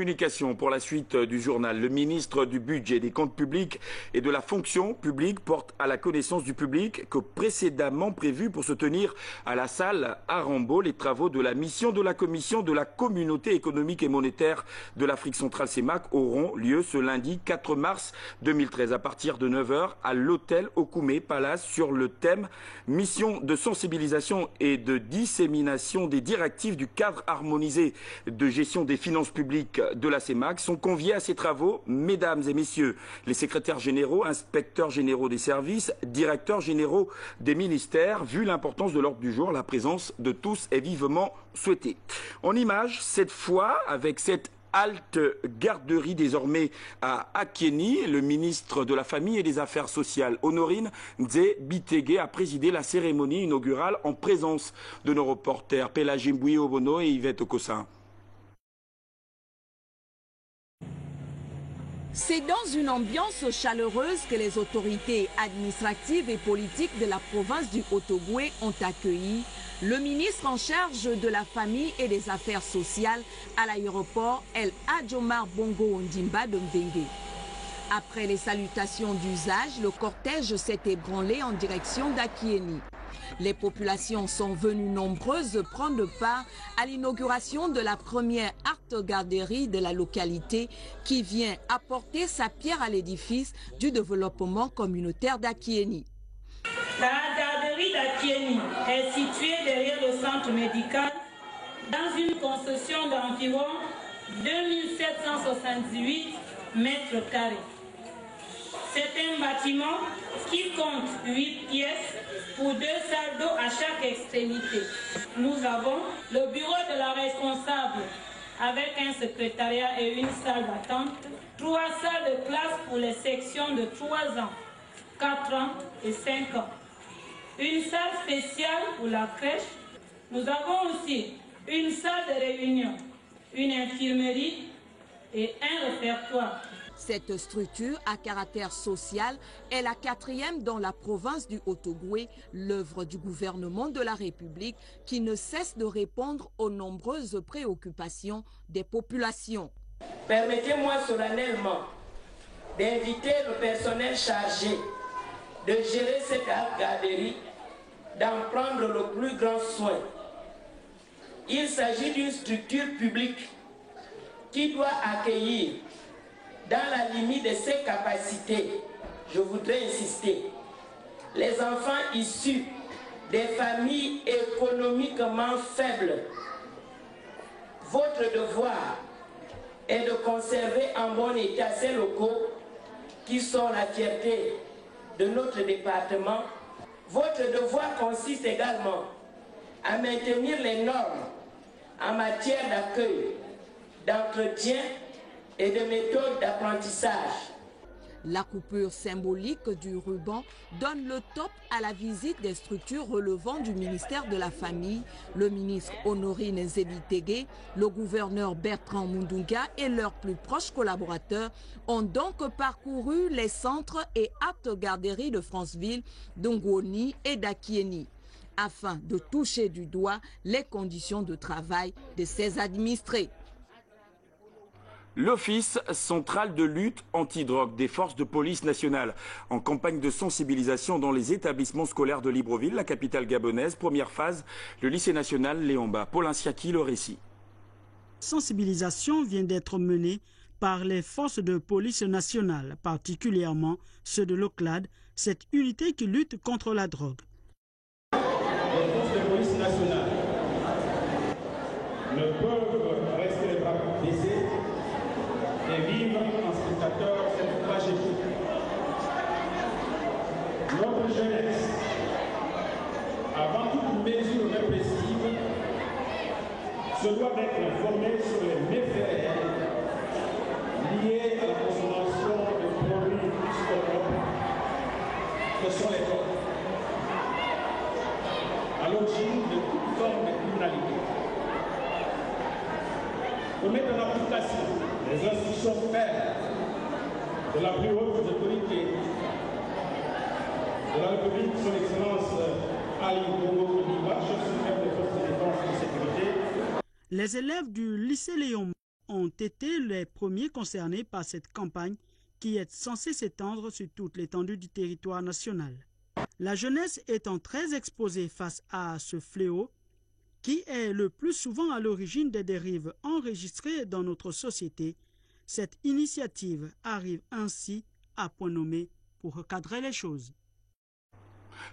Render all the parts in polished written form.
communication pour la suite du journal. Le ministre du Budget, des Comptes publics et de la Fonction publique porte à la connaissance du public que précédemment prévu pour se tenir à la salle Arambo, les travaux de la mission de la Commission de la Communauté économique et monétaire de l'Afrique centrale CEMAC auront lieu ce lundi 4 mars 2013 à partir de 9 h à l'hôtel Okume Palace sur le thème mission de sensibilisation et de dissémination des directives du cadre harmonisé de gestion des finances publiques de la CEMAC. Sont conviés à ces travaux, mesdames et messieurs, les secrétaires généraux, inspecteurs généraux des services, directeurs généraux des ministères. Vu l'importance de l'ordre du jour, la présence de tous est vivement souhaitée. En image, cette fois, avec cette halte garderie désormais à Akieni, le ministre de la Famille et des Affaires sociales, Honorine Nzé-Bitege, a présidé la cérémonie inaugurale en présence de nos reporters Pélagine Bouye-Obono et Yvette Okossa. C'est dans une ambiance chaleureuse que les autorités administratives et politiques de la province du Haut-Ogooué ont accueilli le ministre en charge de la Famille et des Affaires sociales à l'aéroport El Hadj Omar Bongo Ondimba de Mvenge. Après les salutations d'usage, le cortège s'est ébranlé en direction d'Akieni. Les populations sont venues nombreuses prendre part à l'inauguration de la première art-garderie de la localité qui vient apporter sa pierre à l'édifice du développement communautaire d'Akieni. La garderie d'Akieni est située derrière le centre médical dans une concession d'environ 2768 mètres carrés. C'est un bâtiment qui compte 8 pièces pour 2 salles d'eau à chaque extrémité. Nous avons le bureau de la responsable avec un secrétariat et une salle d'attente, 3 salles de classe pour les sections de 3 ans, 4 ans et 5 ans. Une salle spéciale pour la crèche. Nous avons aussi une salle de réunion, une infirmerie et un répertoire. Cette structure à caractère social est la 4e dans la province du Haut-Ogooué, l'œuvre du gouvernement de la République qui ne cesse de répondre aux nombreuses préoccupations des populations. Permettez-moi solennellement d'inviter le personnel chargé de gérer cette garderie, d'en prendre le plus grand soin. Il s'agit d'une structure publique qui doit accueillir, dans la limite de ses capacités, je voudrais insister, les enfants issus des familles économiquement faibles. Votre devoir est de conserver en bon état ces locaux qui sont la fierté de notre département. Votre devoir consiste également à maintenir les normes en matière d'accueil, d'entretien et de méthodes d'apprentissage. La coupure symbolique du ruban donne le top à la visite des structures relevant du ministère de la Famille. Le ministre Honorine Nzé-Bitege, le gouverneur Bertrand Mundunga et leurs plus proches collaborateurs ont donc parcouru les centres et art-garderies de Franceville, d'Ongoni et d'Akieni, afin de toucher du doigt les conditions de travail de ces administrés. L'Office central de lutte anti-drogue des forces de police nationale en campagne de sensibilisation dans les établissements scolaires de Libreville, la capitale gabonaise. Première phase, le lycée national Léomba. Paul Insiaki, le récit. Sensibilisation vient d'être menée par les forces de police nationale, particulièrement ceux de l'OCLAD, cette unité qui lutte contre la drogue. Les forces de police nationale ne peuvent rester les bras baissés et vivre en spectateur cette tragédie. Notre jeunesse, avant toute mesure répressive, se doit d'être informée sur les méfaits réels liés à la consommation de produits psychotropes que sont les drogues, à l'origine de toute forme de criminalité. Pour mettre en application les instructions fermes de la plus haute autorité de la République, son Excellence Ali Bongo Ondimba, chef suprême des forces de défense et de sécurité. Les élèves du lycée Léon ont été les premiers concernés par cette campagne qui est censée s'étendre sur toute l'étendue du territoire national. La jeunesse étant très exposée face à ce fléau, qui est le plus souvent à l'origine des dérives enregistrées dans notre société, cette initiative arrive ainsi à point nommé pour recadrer les choses.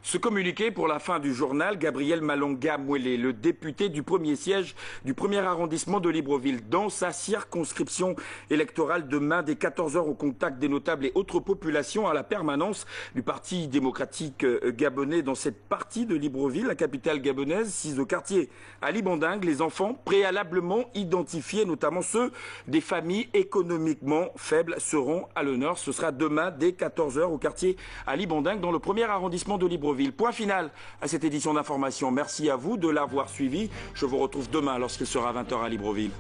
Ce communiqué pour la fin du journal, Gabriel Malonga-Mouélé, le député du premier siège du premier arrondissement de Libreville, dans sa circonscription électorale demain dès 14h au contact des notables et autres populations à la permanence du Parti démocratique gabonais dans cette partie de Libreville, la capitale gabonaise, sise au quartier Ali Banding. Les enfants préalablement identifiés, notamment ceux des familles économiquement faibles, seront à l'honneur. Ce sera demain dès 14h au quartier Ali Banding dans le premier arrondissement de Libreville. Point final à cette édition d'information. Merci à vous de l'avoir suivi. Je vous retrouve demain lorsqu'il sera 20h à Libreville.